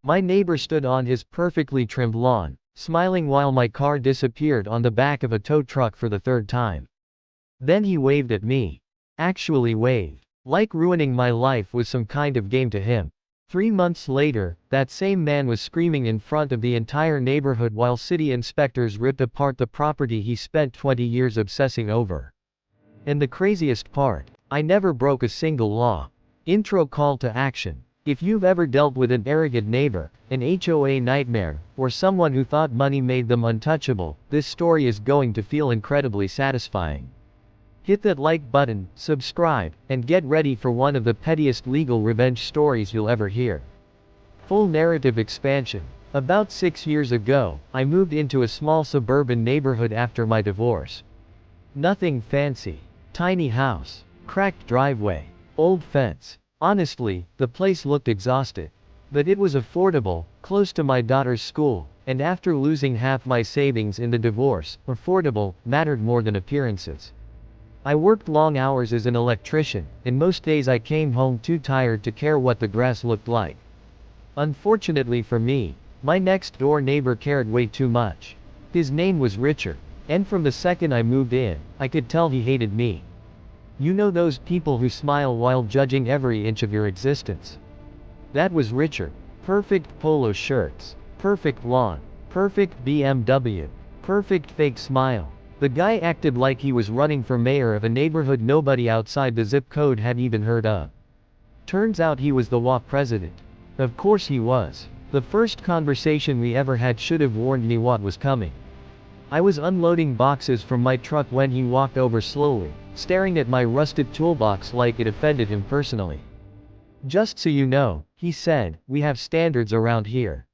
My neighbor stood on his perfectly trimmed lawn, smiling while my car disappeared on the back of a tow truck for the third time. Then he waved at me. Actually waved. Like ruining my life was some kind of game to him. 3 months later, that same man was screaming in front of the entire neighborhood while city inspectors ripped apart the property he spent 20 years obsessing over. And the craziest part, I never broke a single law. Intro call to action. If you've ever dealt with an arrogant neighbor, an HOA nightmare, or someone who thought money made them untouchable, this story is going to feel incredibly satisfying. Hit that like button, subscribe, and get ready for one of the pettiest legal revenge stories you'll ever hear. Full narrative expansion. About 6 years ago, I moved into a small suburban neighborhood after my divorce. Nothing fancy. Tiny house. Cracked driveway. Old fence. Honestly, the place looked exhausted. But it was affordable, close to my daughter's school, and after losing half my savings in the divorce, affordable mattered more than appearances. I worked long hours as an electrician, and most days I came home too tired to care what the grass looked like. Unfortunately for me, my next door neighbor cared way too much. His name was Richard, and from the second I moved in, I could tell he hated me. You know those people who smile while judging every inch of your existence? That was Richard. Perfect polo shirts, perfect lawn, perfect BMW, perfect fake smile. The guy acted like he was running for mayor of a neighborhood nobody outside the zip code had even heard of. Turns out he was the HOA president. Of course he was. The first conversation we ever had should have warned me what was coming. I was unloading boxes from my truck when he walked over slowly, staring at my rusted toolbox like it offended him personally. "Just so you know," he said, "we have standards around here.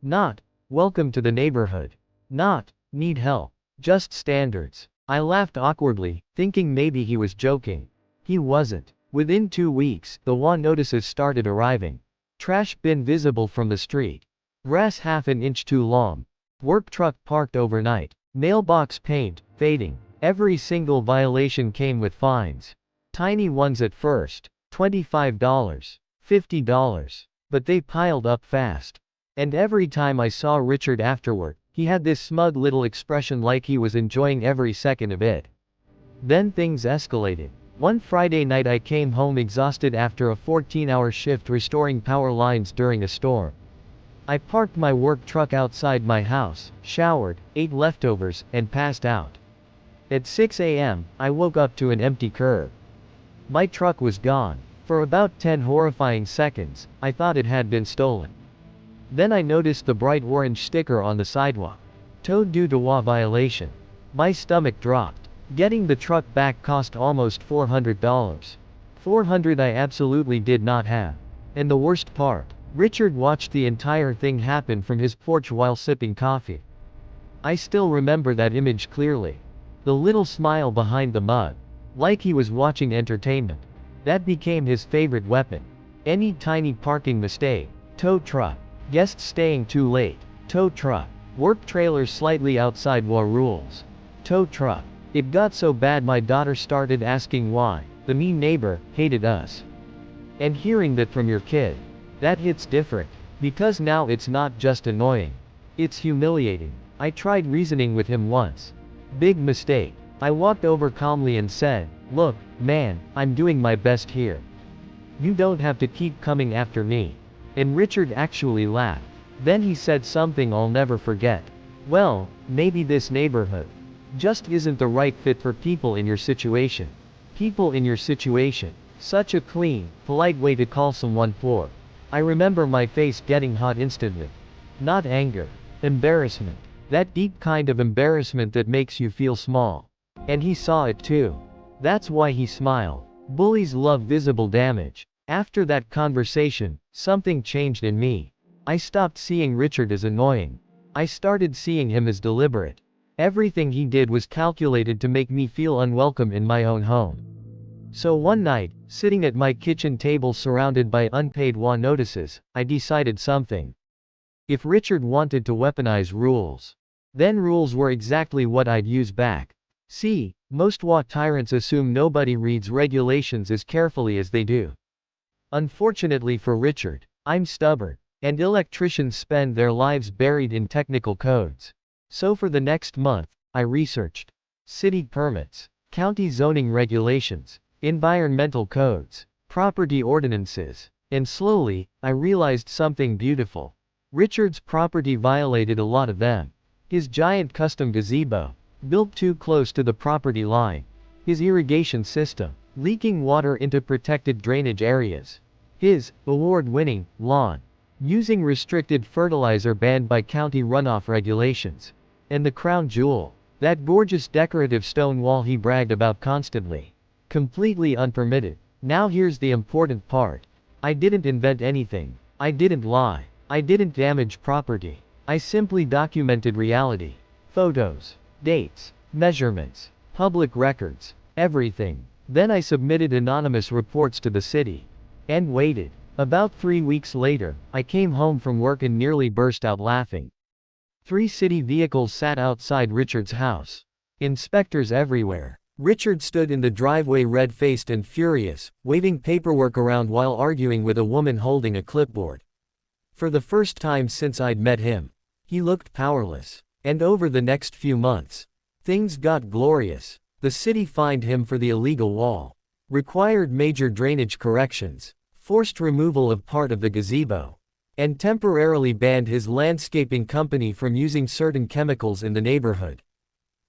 Not, welcome to the neighborhood. Not, need help. Just standards." I laughed awkwardly, thinking maybe he was joking. He wasn't. Within 2 weeks, the HOA notices started arriving. Trash bin visible from the street. Grass half an inch too long. Work truck parked overnight. Mailbox paint, fading. Every single violation came with fines. Tiny ones at first. $25, $50. But they piled up fast. And every time I saw Richard afterward, he had this smug little expression like he was enjoying every second of it. Then things escalated. One Friday night I came home exhausted after a 14-hour shift restoring power lines during a storm. I parked my work truck outside my house, showered, ate leftovers, and passed out. At 6 a.m., I woke up to an empty curb. My truck was gone. For about 10 horrifying seconds, I thought it had been stolen. Then I noticed the bright orange sticker on the sidewalk. Towed due to HOA violation. My stomach dropped. Getting the truck back cost almost $400. $400 I absolutely did not have. And the worst part, Richard watched the entire thing happen from his porch while sipping coffee. I still remember that image clearly. The little smile behind the mug. Like he was watching entertainment. That became his favorite weapon. Any tiny parking mistake. Tow truck. Guests staying too late. Tow truck. Work trailer slightly outside HOA rules. Tow truck. It got so bad my daughter started asking why the mean neighbor hated us. And hearing that from your kid, that hits different. Because now it's not just annoying. It's humiliating. I tried reasoning with him once. Big mistake. I walked over calmly and said, "Look, man, I'm doing my best here. You don't have to keep coming after me." And Richard actually laughed. Then he said something I'll never forget. "Well, maybe this neighborhood just isn't the right fit for people in your situation." People in your situation. Such a clean, polite way to call someone poor. I remember my face getting hot instantly. Not anger. Embarrassment. That deep kind of embarrassment that makes you feel small. And he saw it too. That's why he smiled. Bullies love visible damage. After that conversation, something changed in me. I stopped seeing Richard as annoying. I started seeing him as deliberate. Everything he did was calculated to make me feel unwelcome in my own home. So one night, sitting at my kitchen table surrounded by unpaid HOA notices, I decided something. If Richard wanted to weaponize rules, then rules were exactly what I'd use back. See, most HOA tyrants assume nobody reads regulations as carefully as they do. Unfortunately for Richard, I'm stubborn. And electricians spend their lives buried in technical codes. So for the next month, I researched city permits, county zoning regulations, environmental codes, property ordinances. And slowly, I realized something beautiful. Richard's property violated a lot of them. His giant custom gazebo, built too close to the property line. His irrigation system, leaking water into protected drainage areas. His award-winning lawn, using restricted fertilizer banned by county runoff regulations. And the crown jewel, that gorgeous decorative stone wall he bragged about constantly. Completely unpermitted. Now here's the important part. I didn't invent anything. I didn't lie. I didn't damage property. I simply documented reality. Photos, dates, measurements, public records, everything. Then I submitted anonymous reports to the city. And waited. About 3 weeks later, I came home from work and nearly burst out laughing. 3 city vehicles sat outside Richard's house. Inspectors everywhere. Richard stood in the driveway red-faced and furious, waving paperwork around while arguing with a woman holding a clipboard. For the first time since I'd met him, he looked powerless. And over the next few months, things got glorious. The city fined him for the illegal wall, required major drainage corrections, forced removal of part of the gazebo, and temporarily banned his landscaping company from using certain chemicals in the neighborhood.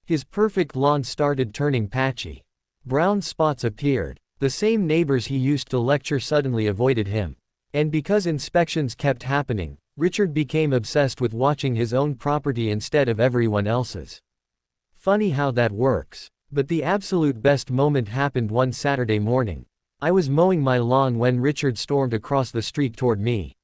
His perfect lawn started turning patchy. Brown spots appeared. The same neighbors he used to lecture suddenly avoided him. And because inspections kept happening, Richard became obsessed with watching his own property instead of everyone else's. Funny how that works. But the absolute best moment happened one Saturday morning. I was mowing my lawn when Richard stormed across the street toward me.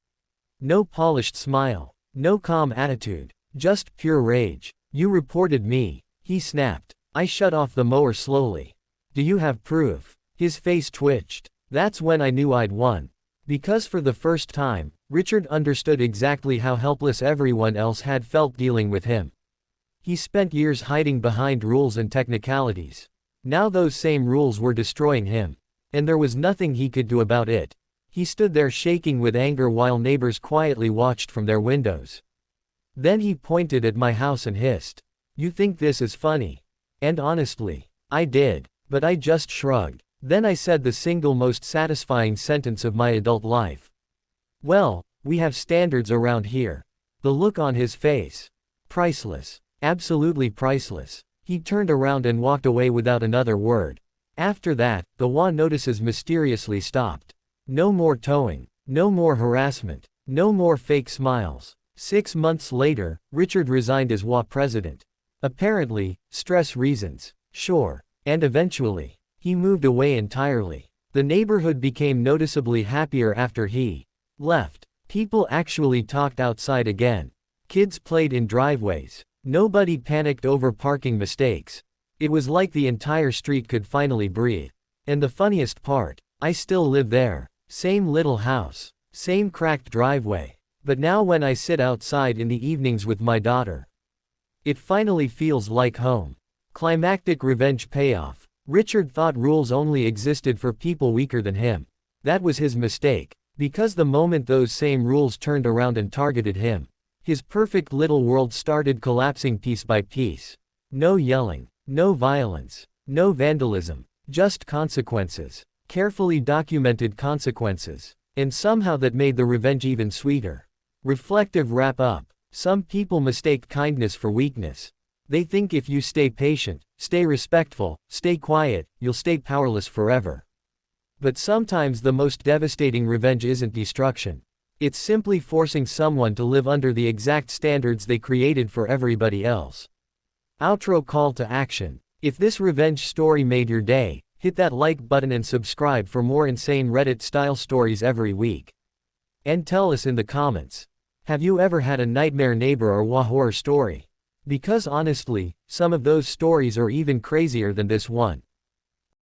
No polished smile. No calm attitude. Just pure rage. "You reported me," he snapped. I shut off the mower slowly. "Do you have proof?" His face twitched. That's when I knew I'd won. Because for the first time, Richard understood exactly how helpless everyone else had felt dealing with him. He spent years hiding behind rules and technicalities. Now those same rules were destroying him. And there was nothing he could do about it. He stood there shaking with anger while neighbors quietly watched from their windows. Then he pointed at my house and hissed, "You think this is funny?" And honestly, I did. But I just shrugged. Then I said the single most satisfying sentence of my adult life. "Well, we have standards around here." The look on his face. Priceless. Absolutely priceless. He turned around and walked away without another word. After that, the WA notices mysteriously stopped. No more towing. No more harassment. No more fake smiles. 6 months later, Richard resigned as WA president. Apparently, stress reasons. Sure. And eventually, he moved away entirely. The neighborhood became noticeably happier after he left. People actually talked outside again. Kids played in driveways. Nobody panicked over parking mistakes. It was like the entire street could finally breathe. And the funniest part, I still live there. Same little house. Same cracked driveway. But now when I sit outside in the evenings with my daughter, it finally feels like home. Climactic revenge payoff. Richard thought rules only existed for people weaker than him. That was his mistake. Because the moment those same rules turned around and targeted him, his perfect little world started collapsing piece by piece. No yelling. No violence. No vandalism. Just consequences. Carefully documented consequences. And somehow that made the revenge even sweeter. Reflective wrap-up. Some people mistake kindness for weakness. They think if you stay patient, stay respectful, stay quiet, you'll stay powerless forever. But sometimes the most devastating revenge isn't destruction. It's simply forcing someone to live under the exact standards they created for everybody else. Outro call to action. If this revenge story made your day, hit that like button and subscribe for more insane Reddit-style stories every week. And tell us in the comments, have you ever had a nightmare neighbor or WA horror story? Because honestly, some of those stories are even crazier than this one.